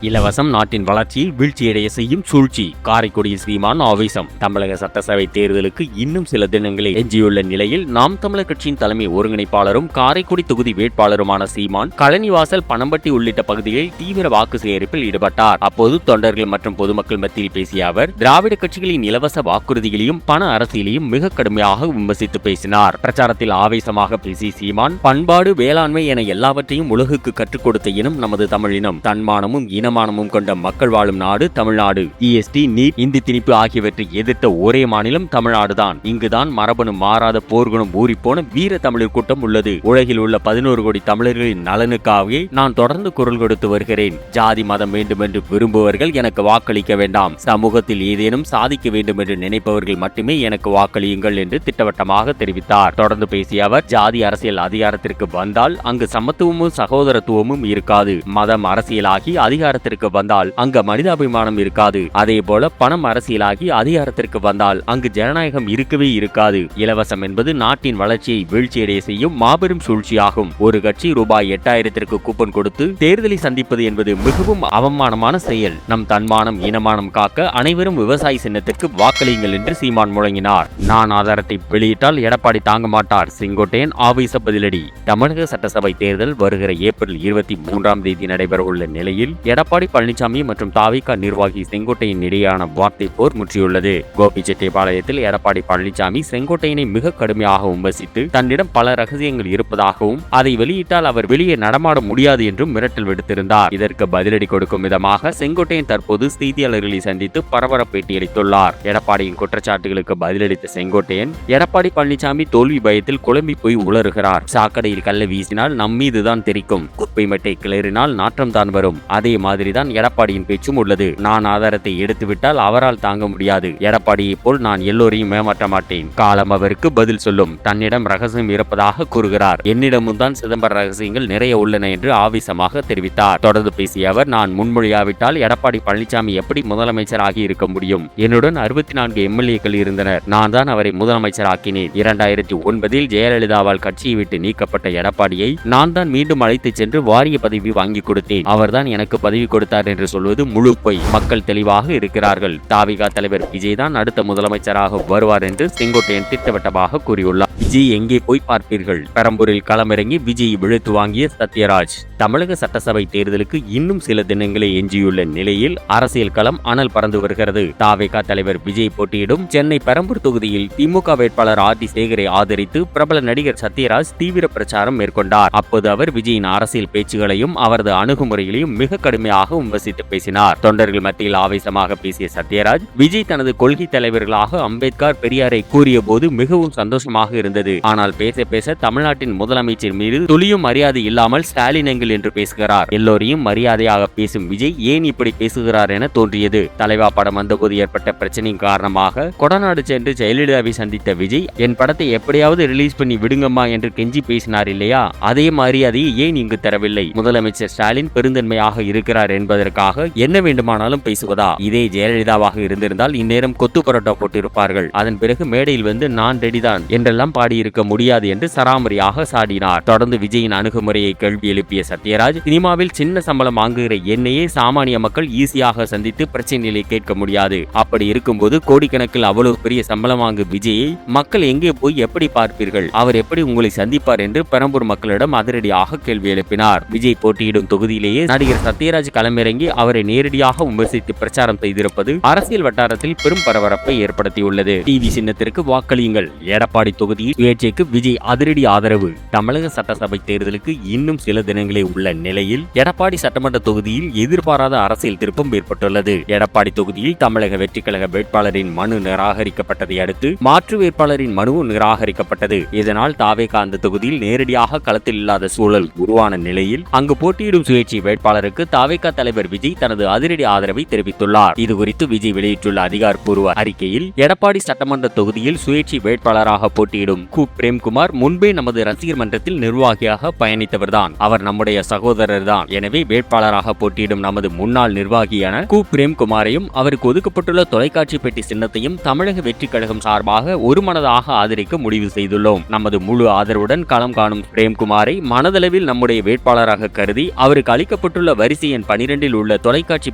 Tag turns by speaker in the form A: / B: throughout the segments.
A: இலவசம் நாட்டின் வளர்ச்சியில் வீழ்ச்சியடைய செய்யும் சூழ்ச்சி. காரைக்குடியில் சீமான் ஆவேசம். தமிழக சட்டசபை தேர்தலுக்கு இன்னும் சில தினங்களே எஞ்சியுள்ள நிலையில் நாம் தமிழர் கட்சியின் தலைமை ஒருங்கிணைப்பாளரும் காரைக்குடி தொகுதி வேட்பாளருமான சீமான் கழனிவாசல், பனம்பட்டி உள்ளிட்ட பகுதிகளில் தீவிர வாக்கு சேகரிப்பில் ஈடுபட்டார். அப்போது தொண்டர்கள் மற்றும் பொதுமக்கள் மத்தியில் பேசிய அவர் திராவிட கட்சிகளின் இலவச வாக்குறுதிகளையும் பண அரசியலையும் மிக கடுமையாக விமர்சித்து பேசினார். பிரச்சாரத்தில் ஆவேசமாக பேசிய சீமான் பண்பாடு, வேளாண்மை என எல்லாவற்றையும் உலகுக்கு கற்றுக் கொடுத்த இனம் நமது தமிழினம். தன்மானமும் இனமானமும் கொண்ட மக்கள் வாழும் நாடு தமிழ்நாடு. ஜிஎஸ்டி, நீட், இந்தி திணிப்பு ஆகியவற்றை எதிர்த்த ஒரே மாநிலம் தமிழ்நாடுதான். இங்குதான் மரபணு மாறாத போர்க்குணம் ஊறிப்போன வீர தமிழர் கூட்டம் உள்ளது. உலகில் உள்ள 11 கோடி தமிழர்களின் நலனுக்காகவே நான் தொடர்ந்து குரல் கொடுத்து வருகிறேன். ஜாதி மதம் வேண்டும் என்று விரும்புவர்கள் எனக்கு வாக்களிக்க வேண்டாம். சமூகத்தில் ஏதேனும் சாதிக்க வேண்டும் என்று நினைப்பவர்கள் மட்டுமே எனக்கு வாக்களியுங்கள் என்று திட்டவட்டமாக தெரிவித்தார். தொடர்ந்து பேசிய அவர் ஜாதி அரசியல் அதிகாரத்திற்கு வந்தால் அங்கு சமத்துவமும் சகோதரத்துவமும் இருக்காது. மதம் அரசியலாகி அதிகாரத்திற்கு வந்தால் அங்கு மனிதாபிமானம் இருக்காது. அதே போல பணம் அரசியலாகி அதிகாரத்திற்கு வந்தால் அங்கு ஜனநாயகம் இருக்கவே இருக்காது. இலவசம் என்பது நாட்டின் வளர்ச்சியை வீழ்ச்சியடைய செய்யும் மாபெரும் சூழ்ச்சியாகும். ஒரு கட்சி ரூபாய் 8000 கூப்பன் கொடுத்து தேர்தலை சந்திப்பது என்பது மிகவும் அவமானமான செயல். நம் தன்மானம், இனமானம் காக்க அனைவரும் விவசாய சின்னத்திற்கு வாக்களியுங்கள் என்று சீமான் முழங்கினார். நான் ஆதாரத்தை வெளியிட்டால் எடப்பாடி தாங்க மாட்டார். செங்கோட்டையன் ஆவேச பதிலடி. தமிழக சட்டசபை தேர்தல் வருகிற ஏப்ரல் 23 நடைபெறவுள்ள நிலையில் எடப்பாடி பழனிசாமி மற்றும் தாவிக நிர்வாகி செங்கோட்டையின் இடையான வார்த்தை போர் முற்றியுள்ளது. கோபிச்செட்டிப்பாளையத்தில் எடப்பாடி பழனிசாமி செங்கோட்டையனை மிக கடுமையாக விமர்சித்து தன்னிடம் பல ரகசியங்கள் இருப்பதாகவும் அதை வெளியிட்டால் அவர் வெளியே நடமாட முடியாது என்றும் மிரட்டல் விடுத்திருந்தார். இதற்கு பதிலடி கொடுக்கும் விதமாக செங்கோட்டையன் தற்போது செய்தியாளர்களை சந்தித்து பரபர பேட்டியளித்துள்ளார். எடப்பாடியின் குற்றச்சாட்டுகளுக்கு பதிலளித்த செங்கோட்டையன் எடப்பாடி பழனிசாமி தோல்வி பயத்தில் குழம்பி போய் உளறுகிறார். சாக்கடையில் கல்ல வீசினால் நம் மீதுதான் தெரிக்கும், குப்பை மட்டை கிளறினால் நாற்றம் தான் வரும். அதே மாதிரிதான் எடப்பாடியின் பேச்சும் உள்ளது. நான் ஆதாரத்தை எடுத்துவிட்டால் அவரால் தாங்க முடியாது. எடப்பாடியை போல் நான் எல்லோரையும் ஏமாற்ற மாட்டேன். காலம் அவருக்கு பதில் சொல்லும். தன்னிடம் ரகசியம் இருப்பதாக கூறுகிறார். என்னிடமும் தான் சிதம்பர ரகசியங்கள் நிறைய உள்ளன என்று ஆவேசமாக தெரிவித்தார். தொடர்ந்து பேசிய அவர் நான் முன்மொழியாவிட்டால் எடப்பாடி பழனிசாமி எப்படி முதலமைச்சராகி இருக்க முடியும்? என்னுடன் 64 எம்எல்ஏக்கள் இருந்தனர். நான் தான் அவரை முதலமைச்சராக்கினேன். 2009 ஜெயலலிதாவால் கட்சியை விட்டு நீக்கப்பட்ட எடப்பாடியை நான் தான் மீண்டும் அழைத்து சென்று வாரிய பதவி வாங்கி கொடுத்தேன். அவர்தான் எனக்கு பதவி கொடுத்தார் என்று சொல்வது முழு பொய். மக்கள் தெளிவாக இருக்கிறார்கள். தாவிக தலைவர் விஜய் தான் அடுத்த முதலமைச்சராக வருவார் என்று செங்கோட்டையன் திட்டவட்டமாக கூறியுள்ளார். விஜய் எங்கே போய் பார்ப்பீர்கள்? பெரம்பூரில் களமிறங்கி விஜய் விழுத்து வாங்கிய சத்யராஜ். தமிழக சட்டசபை தேர்தலுக்கு இன்னும் சில தினங்களே எஞ்சியுள்ள நிலையில் அரசியல் களம் அனல் பறந்து வருகிறது. தாவிக தலைவர் விஜய் போட்டியிடும் சென்னை பெரம்பூர் தொகுதியில் திமுக வேட்பாளர் ஆர் டி சேகரை ஆதரித்து பிரபல நடிகர் சத்யராஜ் தீவிர பிரச்சாரம் மேற்கொண்டார். அப்போது அவர் விஜயின் அரசியல் பேச்சுகளையும் அவரது அணுகுமுறைகளையும் மிக கடுமையாக விமர்சித்து பேசினார். தொண்டர்கள் மத்தியில் ஆவேசமாக பேசிய சத்யராஜ் விஜய் தனது கொள்கை தலைவர்களாக அம்பேத்கர், பெரியாரை கூறிய போது மிகவும் சந்தோஷமாக இருந்தது. ஆனால் பேச பேச தமிழ்நாட்டின் முதலமைச்சர் மீது துளியும் மரியாதை இல்லாமல் ஸ்டாலின் எங்கள் என்று பேசுகிறார். எல்லோரையும் மரியாதையாக பேசும் விஜய் ஏன் இப்படி பேசுகிறார் என தோன்றியது. தலைவா படம் வந்தபோது ஏற்பட்ட பிரச்சனையின் காரணமாக கொடநாடு சென்று ஜெயலலிதாவை சந்தித்த விஜய் என் படத்தை எப்படியாவது ரிலீஸ் பண்ணி விடுங்கம்மா என்று கெஞ்சி பேசினார் இல்லையா? அதே மரியாதையை ஏன் இங்கு தரவில்லை? முதலமைச்சர் ஸ்டாலின் பெருந்தன்மையாக இருக்கிறார் என்பதற்காக என்ன வேண்டுமானாலும் பேசுவதா? இதே ஜெயலலிதாவாக இருந்திருந்தால் இந்நேரம் கொத்து பரோட்டா போட்டிருப்பார்கள். அதன் பிறகு மேடையில் வந்து நான் ரெடிதான் என்றெல்லாம் பாடியிருக்க முடியாது என்று சராமரியாக சாடினார். தொடர்ந்து விஜயின் அணுகுமுறையை கேள்வி எழுப்பிய சத்யராஜ் சினிமாவில் சின்ன சம்பளம் வாங்குகிற என்னையே சாமானிய மக்கள் ஈஸியாக சந்தித்து பிரச்சனைகளை கேட்க முடியாது. அப்படி இருக்கும்போது கோடிக்கணக்கில் அவ்வளவு பெரிய சம்பளம் வாங்கும் விஜயை மக்கள் எங்கே போய் எப்படி பார்ப்பீர்கள்? அவர் எப்படி உங்களை சந்திப்பார் என்று பெரம்பூர் மக்களிடம் அதிரடியாக கேள்வி எழுப்பினார். விஜய் போட்டியிடும் தொகுதியிலேயே நடிகர் சத்யராஜ் களமிறங்கி அவரை நேரடியாக விமர்சித்து பிரச்சாரம் செய்திருப்பது அரசியல் வட்டாரத்தில் பெரும் பரபரப்பை ஏற்படுத்தியுள்ளது. டிவி சின்னத்திற்கு வாக்களியுங்கள். எடப்பாடி தொகுதியில் சுயேட்சைக்கு விஜய் அதிரடி ஆதரவு. தமிழக சட்டசபை தேர்தலுக்கு இன்னும் சில தினங்களே உள்ள நிலையில் எடப்பாடி சட்டமன்ற தொகுதியில் எதிர்பாராத அரசியல் திருப்பம் ஏற்பட்டுள்ளது. எடப்பாடி தொகுதியில் தமிழக வெற்றி கழக வேட்பாளரின் மனு நிராகரிக்கப்பட்டதை அடுத்து மாற்று வேட்பாளரின் மனுவும் நிராகரிக்கப்பட்டது. இதனால் தாவேக அந்த தொகுதியில் நேரடியாக களத்தில் இல்லாத சூழல் உருவான நிலையில் அங்கு போட்டியிடும் சுயேட்சை வேட்பாளருக்கு தாவேக தலைவர் விஜய் தனது அதிரடி ஆதரவை தெரிவித்துள்ளார். இதுகுறித்து விஜய் வெளியிட்டுள்ள அதிகாரப்பூர்வ அறிக்கையில் எடப்பாடி சட்டமன்ற தொகுதியில் சுயேட்சை வேட்பாளராக போட்டியிடும் போட்டியிடும் கு பிரேம்குமார் முன்பே நமது ரசிகர் மன்றத்தில் நிர்வாகியாக பயணித்தவர்தான். அவர் நம்முடைய சகோதரர் தான். எனவே வேட்பாளராக போட்டியிடும் நமது முன்னாள் நிர்வாகியான கு பிரேம்குமாரையும் அவருக்கு ஒதுக்கப்பட்டுள்ள தொலைக்காட்சி பெட்டி சின்னத்தையும் தமிழக வெற்றி கழகம் சார்பாக ஒருமனதாக ஆதரிக்க முடிவு செய்துள்ளோம். நமது முழு ஆதரவுடன் களம் காணும் பிரேம்குமாரை மனதளவில் நம்முடைய வேட்பாளராக கருதி அவருக்கு அளிக்கப்பட்டுள்ள வரிசை எண் 12 உள்ள தொலைக்காட்சி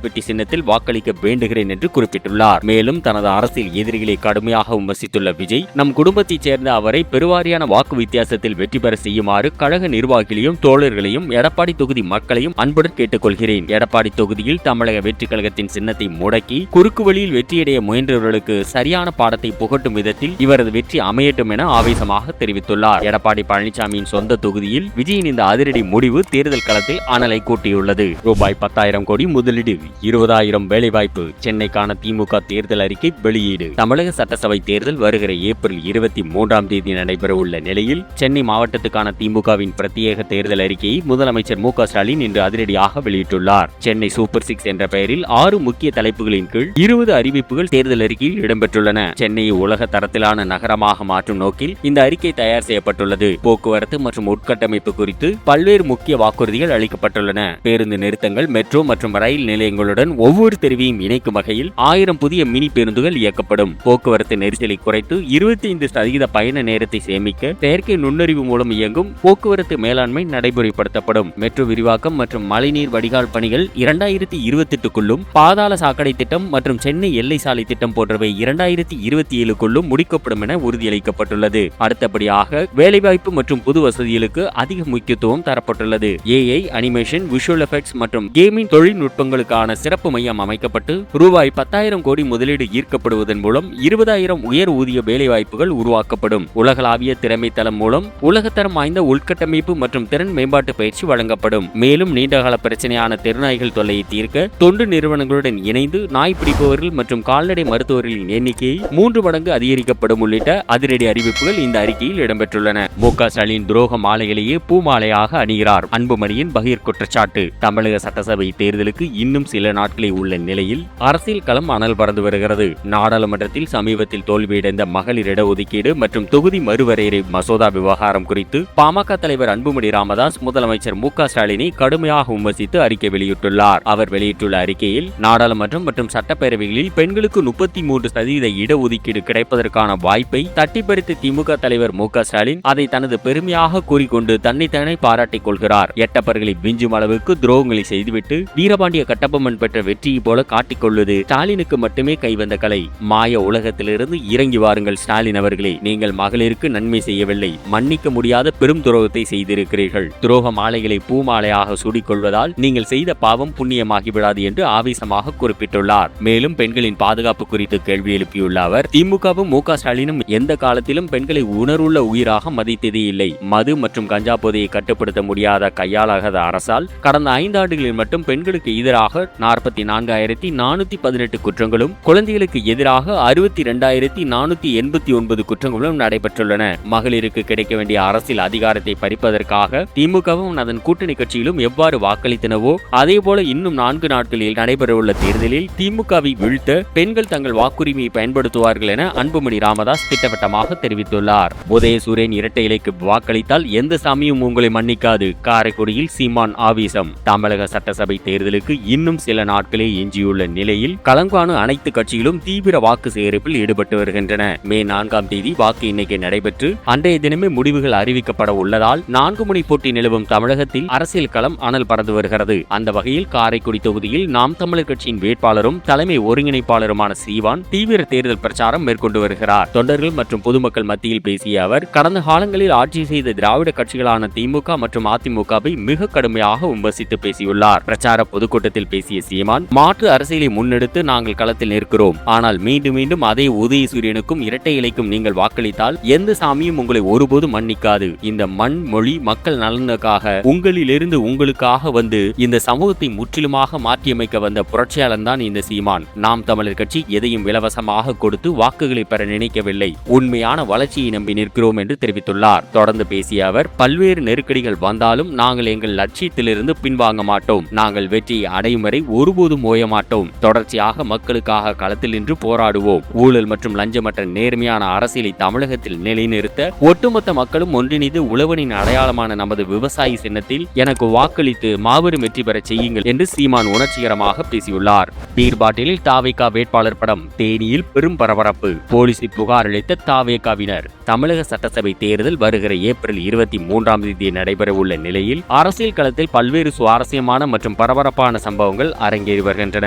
A: பெட்டி சின்னத்தில் வாக்களிக்க வேண்டுகிறேன் என்று குறிப்பிட்டுள்ளார். மேலும் தனது அரசியல் எதிரிகளை கடுமையாக விமர்சித்துள்ள விஜய் நம் குடும்பத்தைச் சேர்ந்த அவரை பெருவாரியான வாக்கு வித்தியாசத்தில் வெற்றி பெற செய்யுமாறு கழக நிர்வாகிகளையும் தோழர்களையும் எடப்பாடி தொகுதி மக்களையும் அன்புடன் கேட்டுக்கொள்கிறேன். எடப்பாடி தொகுதியில் தமிழக வெற்றி கழகத்தின் சின்னத்தை முடக்கி குறுக்கு வழியில் வெற்றியடைய முயன்றவர்களுக்கு சரியான பாடத்தை புகட்டும் விதத்தில் இவரது வெற்றி அமையட்டும் என ஆவேசமாக தெரிவித்துள்ளார். எடப்பாடி பழனிசாமியின் சொந்த தொகுதியில் விஜயின் இந்த அதிரடி முடிவு தேர்தல் களத்தில் அனலை கூட்டியுள்ளது. ரூபாய் 10,000 கோடி முதலீடு, 20,000 வேலைவாய்ப்பு. சென்னைக்கான திமுக தேர்தல் அறிக்கை வெளியீடு. தமிழக சட்டசபை தேர்தல் வருகிற ஏப்ரல் 23ஆம் தேதி நடைபெற உள்ள நிலையில் சென்னை மாவட்டத்துக்கான திமுகவின் பிரத்யேக தேர்தல் அறிக்கையை முதலமைச்சர் மு க ஸ்டாலின் இன்று அதிரடியாக வெளியிட்டுள்ளார். சென்னை சூப்பர் 6 என்ற பெயரில் 6 முக்கிய தலைப்புகளின் கீழ் 20 அறிவிப்புகள் தேர்தல் அறிக்கையில் இடம்பெற்றுள்ளன. சென்னையை உலக தரத்திலான நகரமாக மாற்றும் நோக்கில் இந்த அறிக்கை தயார் செய்யப்பட்டுள்ளது. போக்குவரத்து மற்றும் உட்கட்டமைப்பு குறித்து பல்வேறு முக்கிய வாக்குறுதிகள் அளிக்கப்பட்டுள்ளன. பேருந்து நிறுத்தங்கள், மெட்ரோ மற்றும் ரயில் நிலையங்களுடன் ஒவ்வொரு தெருவையும் இணைக்கும் வகையில் 1000 புதிய மினி பேருந்துகள் இயக்கப்படும். போக்குவரத்து நெரிசலை குறைத்து 25% பயண நேரத்தை சேமிக்க செயற்கை நுண்ணறிவு மூலம் இயங்கும் போக்குவரத்து மேலாண்மை நடைமுறைப்படுத்தப்படும். மெட்ரோ விரிவாக்கம் மற்றும் மழைநீர் வடிகால் பணிகள் 2028க்குள்ளும், பாதாள சாக்கடை திட்டம் மற்றும் சென்னை எல்லை சாலை திட்டம் போன்றவை 2027க்குள்ளும் முடிக்கப்படும் என உறுதியளிக்கப்பட்டுள்ளது. அடுத்தபடியாக வேலைவாய்ப்பு மற்றும் புது வசதிகளுக்கு அதிக முக்கியத்துவம் தரப்பட்டுள்ளது. AI, அனிமேஷன், விஷுவல் எஃபெக்ட்ஸ் மற்றும் கேமிங் தொழில்நுட்பங்களுக்கான சிறப்பு மையம் அமைக்கப்பட்டு ரூபாய் 10,000 கோடி முதலீடு ஈர்க்கப்படுவதன் மூலம் 20,000 உயர் ஊதிய வேலைவாய்ப்புகள் உருவாக்கப்படும். உலகளாவிய திறமை தளம் மூலம் உலகத்தரம் வாய்ந்த உள்கட்டமைப்பு மற்றும் திறன் மேம்பாட்டு பயிற்சி வழங்கப்படும். மேலும் நீண்டகால பிரச்சனையான தெருநாய்கள் தொல்லையை தீர்க்க தொண்டு நிறுவனங்களுடன் இணைந்து நாய் பிடிப்பவர்கள் மற்றும் கால்நடை மருத்துவர்களின் எண்ணிக்கையை 3 மடங்கு அதிகரிக்கப்படும் உள்ளிட்ட அதிரடி அறிவிப்புகள் இந்த அறிக்கையில் இடம்பெற்றுள்ளன. மு க ஸ்டாலின் துரோக மாலைகளையே பூமாலையாக அணிகிறார். அன்புமணியின் பகீர் குற்றச்சாட்டு. தமிழக சட்டசபை தேர்தலுக்கு இன்னும் சில நாட்களே உள்ள நிலையில் அரசியல் களம் அனல் பறந்து வருகிறது. நாடாளுமன்றத்தில் சமீபத்தில் தோல்வியடைந்த மகளிர் இடஒதுக்கீடு மற்றும் தொகுதி மறுவரையறை மசோதா விவகாரம் குறித்து பாமக தலைவர் அன்புமணி ராமதாஸ் முதலமைச்சர் மு க ஸ்டாலினை கடுமையாக விமர்சித்து அறிக்கை வெளியிட்டுள்ளார். அவர் வெளியிட்டுள்ள அறிக்கையில் நாடாளுமன்றம் மற்றும் சட்டப்பேரவைகளில் பெண்களுக்கு 33% இடஒதுக்கீடு கிடைப்பதற்கான வாய்ப்பை தட்டிப்பறித்த திமுக தலைவர் மு க ஸ்டாலின் அதை தனது பெருமையாக கூறிக்கொண்டு தன்னைத்தானே பாராட்டிக் கொள்கிறார். எட்டப்பர்களை விஞ்சும் அளவுக்கு துரோகங்களை செய்துவிட்டு வீரபாண்டிய கட்டபொம்மன் பெற்ற வெற்றியை போல காட்டிக்கொள்வது ஸ்டாலினுக்கு மட்டுமே கைவந்த கலை. மாய உலகத்திலிருந்து இறங்கி வாருங்கள் ஸ்டாலின் அவர்களே. நீங்கள் மகளிருக்கு நன்மை செய்யவில்லை, மன்னிக்க முடியாத பெரும் துரோகத்தை செய்திருக்கிறீர்கள். துரோக மாலைகளை பூமாலையாக சூடிக்கொள்வதால் நீங்கள் செய்த பாவம் புண்ணியமாகிவிடாது என்று ஆவேசமாக குறிப்பிட்டுள்ளார். மேலும் பெண்களின் பாதுகாப்பு குறித்து கேள்வி எழுப்பியுள்ள அவர் திமுகவும் மு க ஸ்டாலினும் எந்த காலத்திலும் பெண்களை உணர்வுள்ள உயிராக மதித்ததே இல்லை. மது மற்றும் கஞ்சா போதையை கட்டுப்படுத்த முடியாத கையாளாகாத அரசால் கடந்த 5 ஆண்டுகளில் மட்டும் பெண்களுக்கு எதிராக 44,418 குற்றங்களும், குழந்தைகளுக்கு எதிராக 62,489 குற்றங்களும் நடைபெற்றுள்ளன. மகளிருக்கு கிடைக்க வேண்டிய அரசியல் அதிகாரத்தை பறிப்பதற்காக திமுகவும் அதன் கூட்டணி கட்சியிலும் எவ்வாறு வாக்களித்தனவோ அதேபோல இன்னும் 4 நாட்களில் நடைபெறவுள்ள தேர்தலில் திமுகவை வீழ்த்த பெண்கள் தங்கள் வாக்குரிமையை பயன்படுத்துவார்கள் என அன்புமணி ராமதாஸ் திட்டவட்டமாக தெரிவித்துள்ளார். உதயசூரியன் இரட்டை இலைக்கு வாக்களித்தால் எந்த சாமியும் உங்களை மன்னிக்காது. காரைக்குடியில் சீமான் ஆவேசம். தமிழக சட்டசபை தேர்தலுக்கு இன்னும் சில நாட்களே எஞ்சியுள்ள நிலையில் களங்காணும் அனைத்து கட்சிகளும் தீவிர வாக்கு சேகரிப்பில் ஈடுபட்டு வருகின்றன. மே 4ஆம் தேதி வாக்கு எண்ணிக்கை நடைபெற்று அன்றைய தினமே முடிவுகள் அறிவிக்கப்பட உள்ளதால் 4 முனை போட்டி நிலவும் தமிழகத்தில் அரசியல் களம் அனல் பறந்து வருகிறது. அந்த வகையில் காரைக்குடி தொகுதியில் நாம் தமிழர் கட்சியின் வேட்பாளரும் தலைமை ஒருங்கிணைப்பாளருமான சீமான் தீவிர தேர்தல் பிரச்சாரம் மேற்கொண்டு வருகிறார். தொண்டர்கள் மற்றும் பொதுமக்கள் மத்தியில் பேசிய அவர் கடந்த காலங்களில் ஆட்சி செய்த திராவிட கட்சிகளான திமுக மற்றும் அதிமுகவை மிக கடுமையாக விமர்சித்து பேசியுள்ளார். பிரச்சார பொதுக்கூட்டத்தில் பேசிய சீமான் மாற்று அரசியலை முன்னெடுத்து நாங்கள் களத்தில் நிற்கிறோம். ஆனால் மீண்டும் மீண்டும் அதே உதயசூரியனுக்கும் இரட்டை இலைக்கும் நீங்கள் வாக்களித்தால் எந்த சாமியும் உங்களை ஒருபோதும் மன்னிக்காது. இந்த மண், மொழி, மக்கள் நலனுக்காக உங்களிலிருந்து உங்களுக்காக வந்து இந்த சமூகத்தை முற்றிலுமாக மாற்றியமைக்க வந்த புரட்சியாளன் தான் இந்த சீமான். நாம் தமிழர் கட்சி எதையும் இலவசமாக கொடுத்து வாக்குகளை பெற நினைக்கவில்லை. உண்மையான வளர்ச்சியை நம்பி நிற்கிறோம் என்று தெரிவித்துள்ளார். தொடர்ந்து பேசிய அவர் பல்வேறு நெருக்கடிகள் வந்தாலும் நாங்கள் எங்கள் லட்சியத்திலிருந்து பின்வாங்க மாட்டோம். நாங்கள் வெற்றியை அடையும் வரை ஒருபோதும் ஓய மாட்டோம். தொடர்ச்சியாக மக்களுக்காக களத்தில் நின்று போராடுவோம். ஊழல் மற்றும் லஞ்சமற்ற நேர்மையான அரசியலை தமிழகத்தில் அதிகாரத்தில் நிலைநிறுத்த ஒட்டுமொத்த மக்களும் ஒன்றிணைந்து உழவனின் அடையாளமான நமது விவசாயி சின்னத்தில் எனக்கு வாக்களித்து மாபெரும் வெற்றி பெறச் செய்யுங்கள் என்று சீமான் உணர்ச்சிகரமாக பேசியுள்ளார். பீர் பாட்டிலில் தாவேகா வேட்பாளர் படம் தேனியில் பெரும் பரபரப்பு. போலீசில் புகார் அளித்த தாவேகாவினர். தமிழக சட்டசபை தேர்தல் வருகிற ஏப்ரல் 23 நடைபெறவுள்ள நிலையில் அரசியல் களத்தில் பல்வேறு சுவாரஸ்யமான மற்றும் பரபரப்பான சம்பவங்கள் அரங்கேறி வருகின்றன.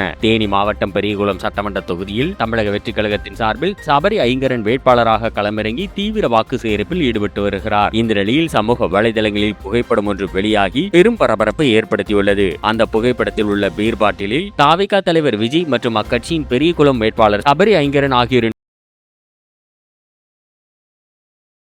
A: தேனி மாவட்டம் பெரியகுளம் சட்டமன்ற தொகுதியில் தமிழக வெற்றி கழகத்தின் சார்பில் சபரி ஐங்கரன் வேட்பாளராக களமிறங்கி தீவிர வாக்கு சேகரிப்பில் ஈடுபட்டு வருகிறார். இந்த நிலையில் சமூக வலைதளங்களில் புகைப்படம் ஒன்று வெளியாகி பெரும் பரபரப்பை ஏற்படுத்தியுள்ளது. அந்த புகைப்படத்தில் உள்ள பீர் பாட்டிலில் தாவேகா தலைவர் விஜய் மற்றும் அக்கட்சியின் பெரியகுளம் வேட்பாளர் சபரி ஐங்கரன் ஆகியோரின்